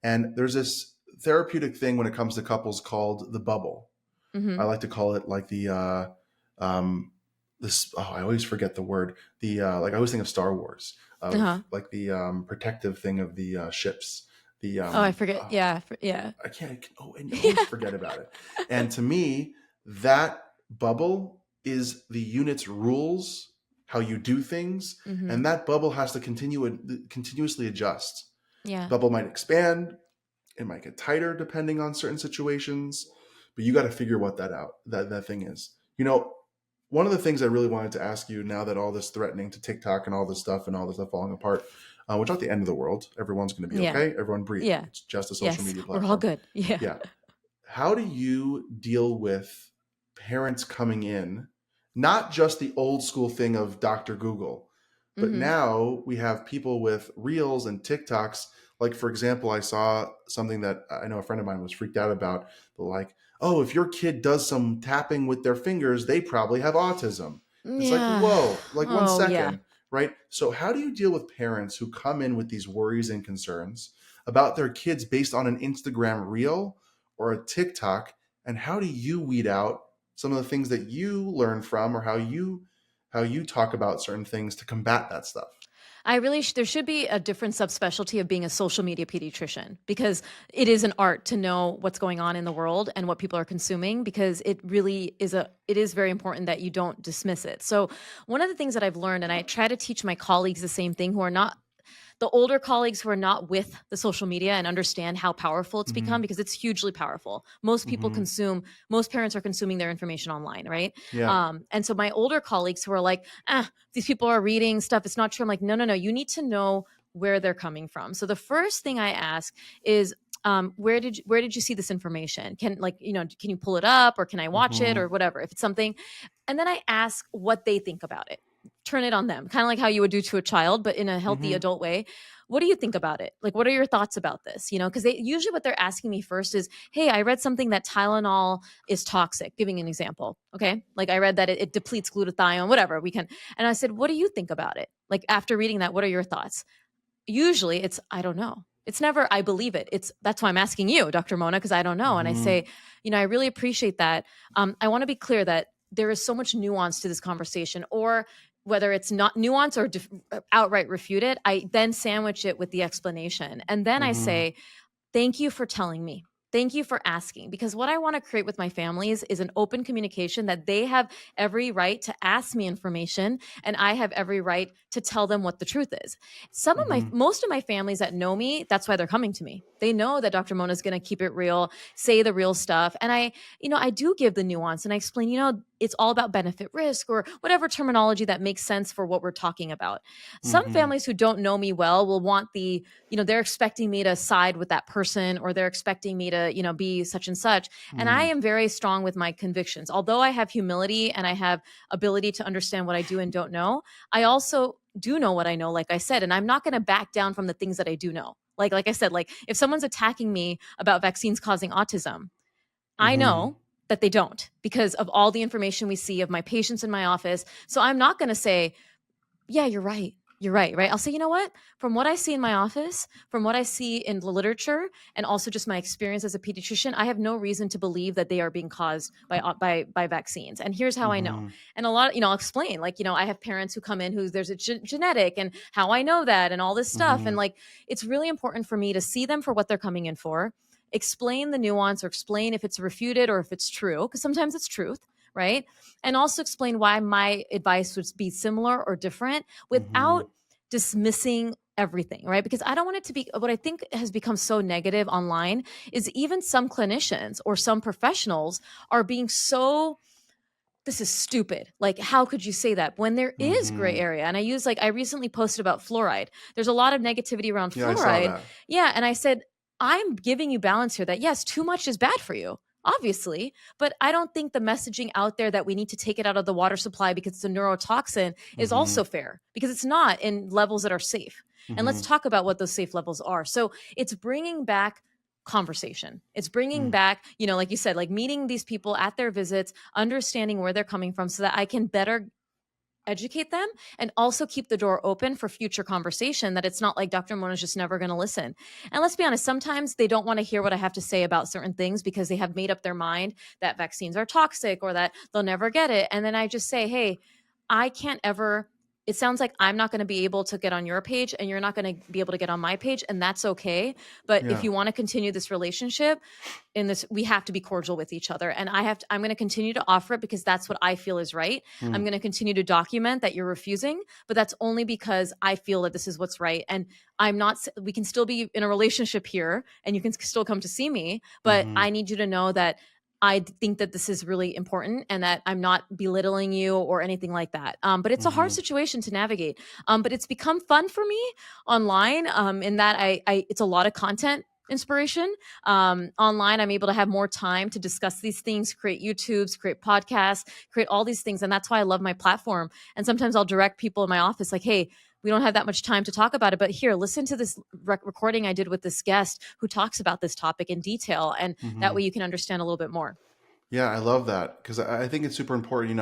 [SPEAKER 1] And there's this therapeutic thing when it comes to couples called the bubble. I
[SPEAKER 2] Mm-hmm.
[SPEAKER 1] like to call it like the um, this. Oh, I always forget the word. The like I always think of Star Wars. of
[SPEAKER 2] Uh-huh.
[SPEAKER 1] like the protective thing of the ships. The
[SPEAKER 2] Oh, I forget. Yeah. Yeah.
[SPEAKER 1] I can't. Oh, and always
[SPEAKER 2] Yeah.
[SPEAKER 1] forget about it. And to me, that bubble is the unit's rules, how you do things,
[SPEAKER 2] Mm-hmm.
[SPEAKER 1] and that bubble has to continuously adjust. The
[SPEAKER 2] Yeah.
[SPEAKER 1] bubble might expand, it might get tighter depending on certain situations, but you got to figure what that thing is. One of the things I really wanted to ask you now that all this threatening to TikTok and all this stuff falling apart, which not the end of the world. Everyone's going to be
[SPEAKER 2] Yeah.
[SPEAKER 1] okay. Everyone breathe.
[SPEAKER 2] Yeah.
[SPEAKER 1] It's just a social
[SPEAKER 2] Yes.
[SPEAKER 1] media
[SPEAKER 2] We're all
[SPEAKER 1] platform.
[SPEAKER 2] good. Yeah.
[SPEAKER 1] Yeah. How do you deal with parents coming in, not just the old school thing of Dr. Google, but
[SPEAKER 2] Mm-hmm.
[SPEAKER 1] now we have people with reels and TikToks. Like, for example, I saw something that I know a friend of mine was freaked out about. Like, oh, if your kid does some tapping with their fingers, they probably have autism. It's like,
[SPEAKER 2] Yeah.
[SPEAKER 1] whoa, like one
[SPEAKER 2] Oh, yeah.
[SPEAKER 1] second, right? So, how do you deal with parents who come in with these worries and concerns about their kids based on an Instagram reel or a TikTok? And how do you weed out some of the things that you learn from, or how you talk about certain things to combat that stuff?
[SPEAKER 2] There should be a different subspecialty of being a social media pediatrician, because it is an art to know what's going on in the world and what people are consuming, because it is very important that you don't dismiss it. So one of the things that I've learned, and I try to teach my colleagues the same thing, who are not the older colleagues, who are not with the social media and understand how powerful it's become,
[SPEAKER 1] Mm-hmm.
[SPEAKER 2] because it's hugely powerful.
[SPEAKER 1] Mm-hmm.
[SPEAKER 2] Most parents are consuming their information online, right?
[SPEAKER 1] Yeah.
[SPEAKER 2] And so my older colleagues who are like, these people are reading stuff, it's not true. I'm like, no, no, no, you need to know where they're coming from. So the first thing I ask is, where did you see this information? Can you pull it up, or can I watch it,
[SPEAKER 1] Mm-hmm.
[SPEAKER 2] or whatever, if it's something. And then I ask what they think about it. Turn it on them, kind of like how you would do to a child, but in a healthy
[SPEAKER 1] Mm-hmm.
[SPEAKER 2] adult way. What do you think about it? Like, what are your thoughts about this? Because they usually, what they're asking me first is, hey, I read something that Tylenol is toxic, giving an example. Okay. Like, I read that it depletes glutathione, whatever we can. And I said, what do you think about it? Like, after reading that, what are your thoughts? Usually it's, I don't know. It's never, I believe it. That's why I'm asking you, Dr. Mona, because I don't know. And I
[SPEAKER 1] Mm-hmm.
[SPEAKER 2] say, I really appreciate that. I want to be clear that there is so much nuance to this conversation, or whether it's not nuance or outright refute it, I then sandwich it with the explanation. And then I
[SPEAKER 1] Mm-hmm.
[SPEAKER 2] say, thank you for telling me. Thank you for asking, because what I want to create with my families is an open communication, that they have every right to ask me information, and I have every right to tell them what the truth is.
[SPEAKER 1] Mm-hmm.
[SPEAKER 2] Most of my families that know me, that's why they're coming to me. They know that Dr. Mona is going to keep it real, say the real stuff. And I do give the nuance, and I explain, it's all about benefit risk, or whatever terminology that makes sense for what we're talking about. Some
[SPEAKER 1] Mm-hmm.
[SPEAKER 2] families who don't know me well will want they're expecting me to side with that person, or they're expecting me to, be such and such. And I am very strong with my convictions. Although I have humility and I have ability to understand what I do and don't know, I also do know what I know, like I said, and I'm not going to back down from the things that I do know. Like I said, like, if someone's attacking me about vaccines causing autism, I
[SPEAKER 1] Mm-hmm.
[SPEAKER 2] know that they don't, because of all the information we see of my patients in my office. So I'm not going to say, yeah, you're right. You're right, right? I'll say, you know what? From what I see in my office, from what I see in the literature, and also just my experience as a pediatrician, I have no reason to believe that they are being caused by vaccines. And here's how I know.
[SPEAKER 1] Mm-hmm.
[SPEAKER 2] And a lot, I'll explain. Like, I have parents who come in who there's a genetic, and how I know that, and all this stuff.
[SPEAKER 1] Mm-hmm.
[SPEAKER 2] And like, it's really important for me to see them for what they're coming in for, explain the nuance, or explain if it's refuted or if it's true, because sometimes it's truth, right? And also explain why my advice would be similar or different,
[SPEAKER 1] Mm-hmm.
[SPEAKER 2] without dismissing everything, right? Because I don't want it to be, what I think has become so negative online is, even some clinicians or some professionals are being so, this is stupid. Like, how could you say that when there is gray
[SPEAKER 1] Mm-hmm.
[SPEAKER 2] area? And I recently posted about fluoride. There's a lot of negativity around
[SPEAKER 1] Yeah, I saw
[SPEAKER 2] fluoride.
[SPEAKER 1] that.
[SPEAKER 2] Yeah. And I said, I'm giving you balance here, that yes, too much is bad for you, obviously, but I don't think the messaging out there that we need to take it out of the water supply because it's a neurotoxin is
[SPEAKER 1] Mm-hmm.
[SPEAKER 2] also fair, because it's not in levels that are safe. And let's
[SPEAKER 1] Mm-hmm.
[SPEAKER 2] talk about what those safe levels are. So it's bringing back conversation. It's bringing back, like you said, like, meeting these people at their visits, understanding where they're coming from, so that I can better educate them, and also keep the door open for future conversation, that it's not like Dr. Mona's just never going to listen. And let's be honest, sometimes they don't want to hear what I have to say about certain things, because they have made up their mind that vaccines are toxic, or that they'll never get it. And then I just say, hey, I can't ever it sounds like I'm not going to be able to get on your page and you're not going to be able to get on my page, and that's okay. But if
[SPEAKER 1] Yeah.
[SPEAKER 2] you want to continue this relationship, in this, we have to be cordial with each other, and I'm going to continue to offer it because that's what I feel is right. I'm
[SPEAKER 1] Mm,
[SPEAKER 2] going to continue to document that you're refusing, but that's only because I feel that this is what's right. And I'm not, we can still be in a relationship here and you can still come to see me, but
[SPEAKER 1] hmm.
[SPEAKER 2] I need you to know that I think that this is really important and that I'm not belittling you or anything like that. But it's a hard
[SPEAKER 1] Hmm.
[SPEAKER 2] situation to navigate. But it's become fun for me online, in that it's a lot of content inspiration. Online, I'm able to have more time to discuss these things, create YouTubes, create podcasts, create all these things. And that's why I love my platform. And sometimes I'll direct people in my office like, hey, we don't have that much time to talk about it, but here, listen to this recording I did with this guest who talks about this topic in detail. And that way
[SPEAKER 1] Hmm.
[SPEAKER 2] you can understand a little bit more.
[SPEAKER 1] Yeah, I love that because I think it's super important.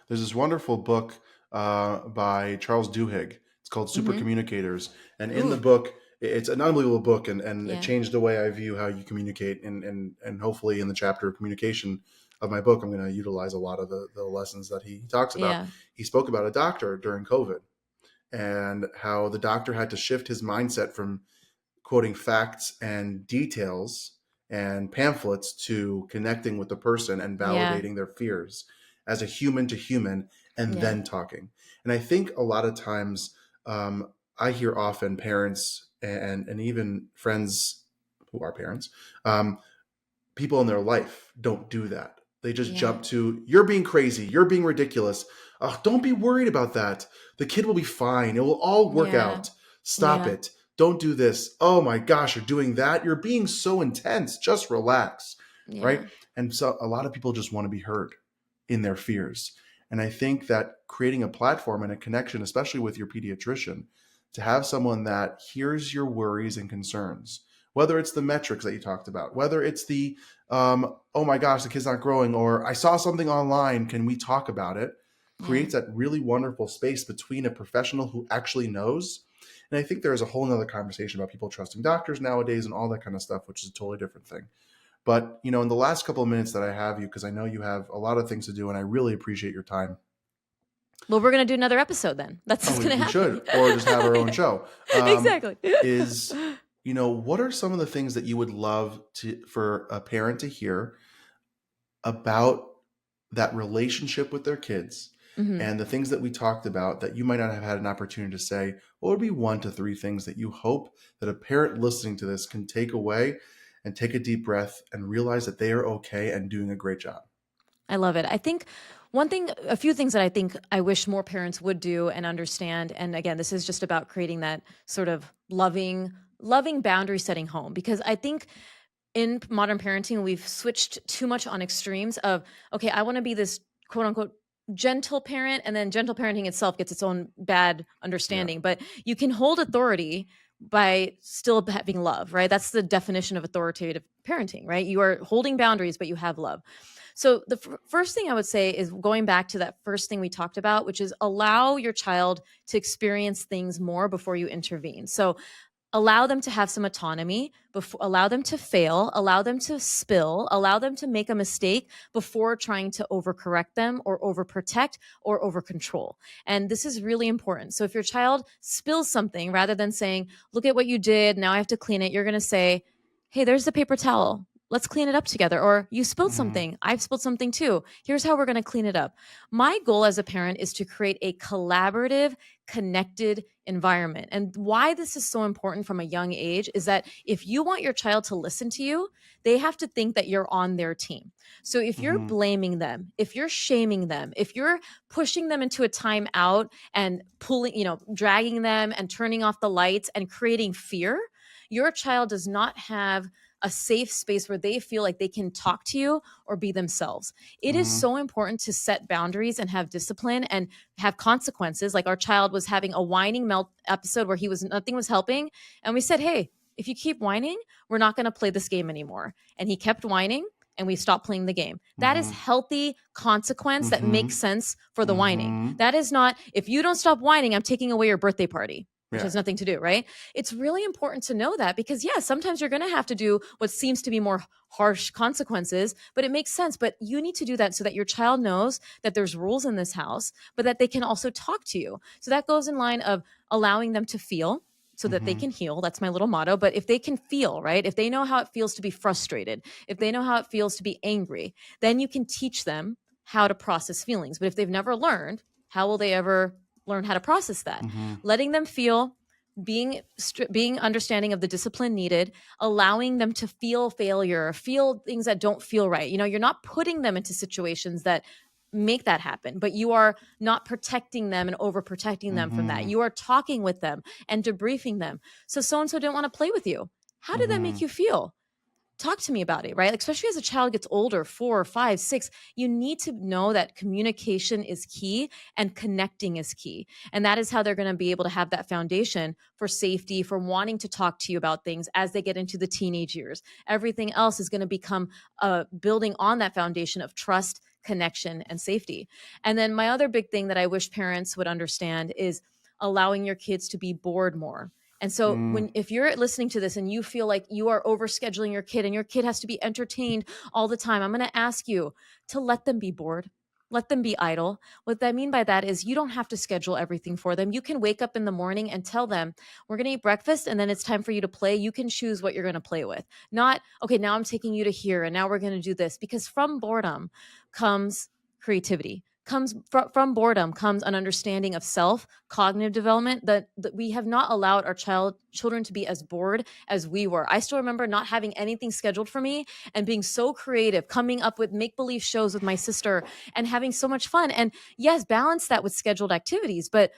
[SPEAKER 1] There's this wonderful book by Charles Duhigg. It's called Super
[SPEAKER 2] Hmm.
[SPEAKER 1] Communicators, and in the
[SPEAKER 2] Ooh,
[SPEAKER 1] book, it's an unbelievable book, and it
[SPEAKER 2] yeah,
[SPEAKER 1] changed the way I view how you communicate. And hopefully, in the chapter of communication of my book, I'm going to utilize a lot of the lessons that he talks about.
[SPEAKER 2] yeah,
[SPEAKER 1] He spoke about a doctor during COVID and how the doctor had to shift his mindset from quoting facts and details and pamphlets to connecting with the person and
[SPEAKER 2] yeah,
[SPEAKER 1] validating their fears as a human to human and
[SPEAKER 2] yeah,
[SPEAKER 1] then talking. And I think a lot of times I hear often parents and even friends who are parents, people in their life don't do that. They just
[SPEAKER 2] yeah,
[SPEAKER 1] jump to, you're being crazy, you're being ridiculous. Oh, don't be worried about that. The kid will be fine. It will all work
[SPEAKER 2] yeah,
[SPEAKER 1] out. Stop
[SPEAKER 2] yeah,
[SPEAKER 1] it. Don't do this. Oh my gosh, you're doing that. You're being so intense. Just relax. Right.
[SPEAKER 2] yeah.
[SPEAKER 1] And so a lot of people just want to be heard in their fears. And I think that creating a platform and a connection, especially with your pediatrician, to have someone that hears your worries and concerns, whether it's the metrics that you talked about, whether it's the oh my gosh, the kid's not growing, or I saw something online, can we talk about it?
[SPEAKER 2] Yeah.
[SPEAKER 1] Creates that really wonderful space between a professional who actually knows. And I think there's a whole nother conversation about people trusting doctors nowadays and all that kind of stuff, which is a totally different thing. But, in the last couple of minutes that I have you, because I know you have a lot of things to do and I really appreciate your time.
[SPEAKER 2] Well, we're gonna do another episode then. That's
[SPEAKER 1] Oh,
[SPEAKER 2] what's
[SPEAKER 1] we,
[SPEAKER 2] gonna
[SPEAKER 1] we
[SPEAKER 2] happen.
[SPEAKER 1] should, or just have our own
[SPEAKER 2] Yeah.
[SPEAKER 1] show.
[SPEAKER 2] Exactly.
[SPEAKER 1] Is, what are some of the things that you would love for a parent to hear about that relationship with their kids
[SPEAKER 2] Hmm.
[SPEAKER 1] and the things that we talked about that you might not have had an opportunity to say? What would be 1 to 3 things that you hope that a parent listening to this can take away and take a deep breath and realize that they are okay and doing a great job?
[SPEAKER 2] I love it. I think a few things that I think I wish more parents would do and understand. And again, this is just about creating that sort of loving boundary setting home, because I think in modern parenting, we've switched too much on extremes of, okay, I want to be this quote unquote gentle parent, and then gentle parenting itself gets its own bad
[SPEAKER 1] Yeah.
[SPEAKER 2] understanding. But you can hold authority by still having love, right? That's the definition of authoritative parenting, right? You are holding boundaries, but you have love. So the first thing I would say is going back to that first thing we talked about, which is allow your child to experience things more before you intervene. So allow them to have some autonomy, before, allow them to fail, allow them to spill, allow them to make a mistake before trying to overcorrect them or overprotect or overcontrol. And this is really important. So if your child spills something, rather than saying, look at what you did, now I have to clean it, you're going to say, hey, there's the paper towel, let's clean it up together. Or you spilled
[SPEAKER 1] Mm-hmm.
[SPEAKER 2] something, I've spilled something too, here's how we're going to clean it up. My goal as a parent is to create a collaborative, connected environment. And why this is so important from a young age is that if you want your child to listen to you, they have to think that you're on their team. So if you're
[SPEAKER 1] Mm-hmm.
[SPEAKER 2] blaming them, if you're shaming them, if you're pushing them into a timeout and pulling, dragging them and turning off the lights and creating fear, your child does not have a safe space where they feel like they can talk to you or be themselves. It is
[SPEAKER 1] Mm-hmm.
[SPEAKER 2] so important to set boundaries and have discipline and have consequences. Like our child was having a whining melt episode where nothing was helping, and we said, "Hey, if you keep whining, we're not going to play this game anymore." And he kept whining, and we stopped playing the game. That is
[SPEAKER 1] Mm-hmm.
[SPEAKER 2] healthy consequence that
[SPEAKER 1] Mm-hmm.
[SPEAKER 2] makes sense for the whining.
[SPEAKER 1] Mm-hmm.
[SPEAKER 2] That is not, if you don't stop whining, I'm taking away your birthday party. which
[SPEAKER 1] Yeah.
[SPEAKER 2] has nothing to do, right? It's really important to know that because, yeah, sometimes you're going to have to do what seems to be more harsh consequences, but it makes sense. But you need to do that so that your child knows that there's rules in this house, but that they can also talk to you. So that goes in line of allowing them to feel so that they
[SPEAKER 1] Mm-hmm.
[SPEAKER 2] can heal. That's my little motto. But if they can feel, right? If they know how it feels to be frustrated, if they know how it feels to be angry, then you can teach them how to process feelings. But if they've never learned, how will they ever learn how to process that?
[SPEAKER 1] Mm-hmm.
[SPEAKER 2] Letting them feel, being understanding of the discipline needed, allowing them to feel failure, feel things that don't feel right. You're not putting them into situations that make that happen, but you are not protecting them and overprotecting them from that.
[SPEAKER 1] Mm-hmm.
[SPEAKER 2] You are talking with them and debriefing them. So and so didn't want to play with you. How did that
[SPEAKER 1] Mm-hmm.
[SPEAKER 2] make you feel? Talk to me about it, right? Like, especially as a child gets older, 4, 5, 6, you need to know that communication is key and connecting is key. And that is how they're going to be able to have that foundation for safety, for wanting to talk to you about things as they get into the teenage years. Everything else is going to become building on that foundation of trust, connection, and safety. And then my other big thing that I wish parents would understand is allowing your kids to be bored more. And so
[SPEAKER 1] Mm-hmm.
[SPEAKER 2] if you're listening to this and you feel like you are overscheduling your kid and your kid has to be entertained all the time, I'm going to ask you to let them be bored. Let them be idle. What I mean by that is you don't have to schedule everything for them. You can wake up in the morning and tell them, we're going to eat breakfast and then it's time for you to play. You can choose what you're going to play with. Not, okay, now I'm taking you to here and now we're going to do this. Because from boredom comes creativity. From boredom comes an understanding of self, cognitive development, that we have not allowed our children to be as bored as we were. I still remember not having anything scheduled for me and being so creative, coming up with make believe shows with my sister and having so much fun. And yes, balance that with scheduled activities, but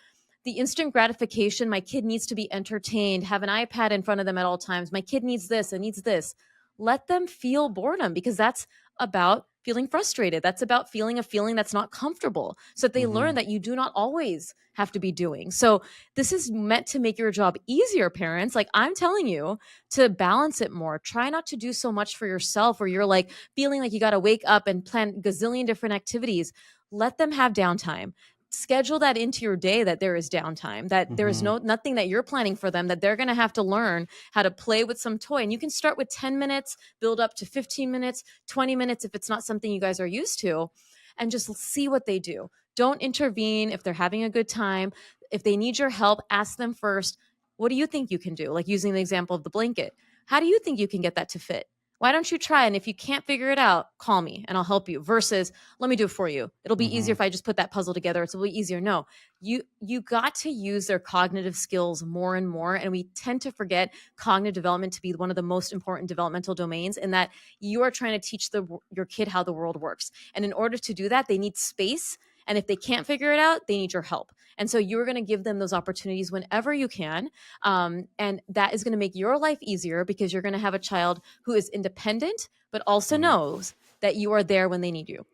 [SPEAKER 2] the instant gratification, my kid needs to be entertained, have an iPad in front of them at all times, my kid needs this and needs this. Let them feel boredom, because that's about feeling frustrated. That's about feeling a feeling that's not comfortable, so that they
[SPEAKER 1] Mm-hmm.
[SPEAKER 2] learn that you do not always have to be doing. So this is meant to make your job easier, parents. Like, I'm telling you to balance it more. Try not to do so much for yourself where you're like feeling like you got to wake up and plan gazillion different activities. Let them have downtime. Schedule that into your day, that there is downtime, that there is
[SPEAKER 1] Mm-hmm.
[SPEAKER 2] nothing that you're planning for them, that they're going to have to learn how to play with some toy. And you can start with 10 minutes, build up to 15 minutes, 20 minutes if it's not something you guys are used to, and just see what they do. Don't intervene if they're having a good time. If they need your help, ask them first, what do you think you can do? Like, using the example of the blanket. How do you think you can get that to fit? Why don't you try? And if you can't figure it out, call me and I'll help you. Versus, let me do it for you. It'll be easier
[SPEAKER 1] Mm-hmm.
[SPEAKER 2] if I just put that puzzle together. It's a little easier. No, you got to use their cognitive skills more and more. And we tend to forget cognitive development to be one of the most important developmental domains, in that you are trying to teach your kid how the world works. And in order to do that, they need space. And if they can't figure it out, they need your help. And so you're going to give them those opportunities whenever you can. And that is going to make your life easier, because you're going to have a child who is independent, but also
[SPEAKER 1] Mm-hmm.
[SPEAKER 2] knows that you are there when they need you.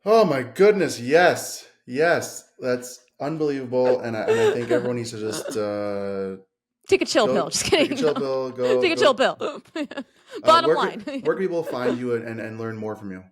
[SPEAKER 1] Oh my goodness, yes. Yes. That's unbelievable. And I think everyone needs to just
[SPEAKER 2] Take a chill pill.
[SPEAKER 1] go
[SPEAKER 2] Just
[SPEAKER 1] take a
[SPEAKER 2] kidding.
[SPEAKER 1] chill
[SPEAKER 2] No.
[SPEAKER 1] pill, go
[SPEAKER 2] Take a chill
[SPEAKER 1] go
[SPEAKER 2] pill. Bottom
[SPEAKER 1] where
[SPEAKER 2] line.
[SPEAKER 1] where can people find you and learn more from you?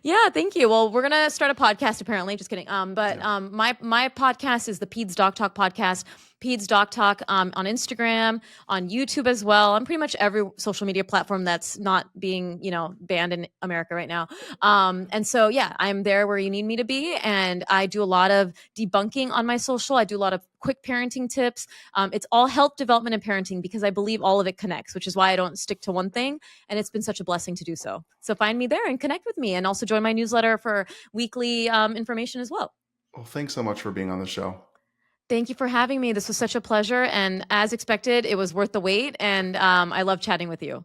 [SPEAKER 2] Yeah, thank you. Well, we're gonna start a podcast apparently. Just kidding. But
[SPEAKER 1] Yeah.
[SPEAKER 2] my podcast is the Peds Doc Talk podcast. Peds Doc Talk on Instagram, on YouTube as well. I'm pretty much every social media platform that's not being banned in America right now. And so yeah, I'm there where you need me to be, and I do a lot of debunking on my social. I do a lot of quick parenting tips. It's all health, development, and parenting, because I believe all of it connects, which is why I don't stick to one thing. And it's been such a blessing to do so. So find me there and connect with me, and also join my newsletter for weekly information as well.
[SPEAKER 1] Well, thanks so much for being on the show.
[SPEAKER 2] Thank you for having me. This was such a pleasure. And as expected, it was worth the wait. And I love chatting with you.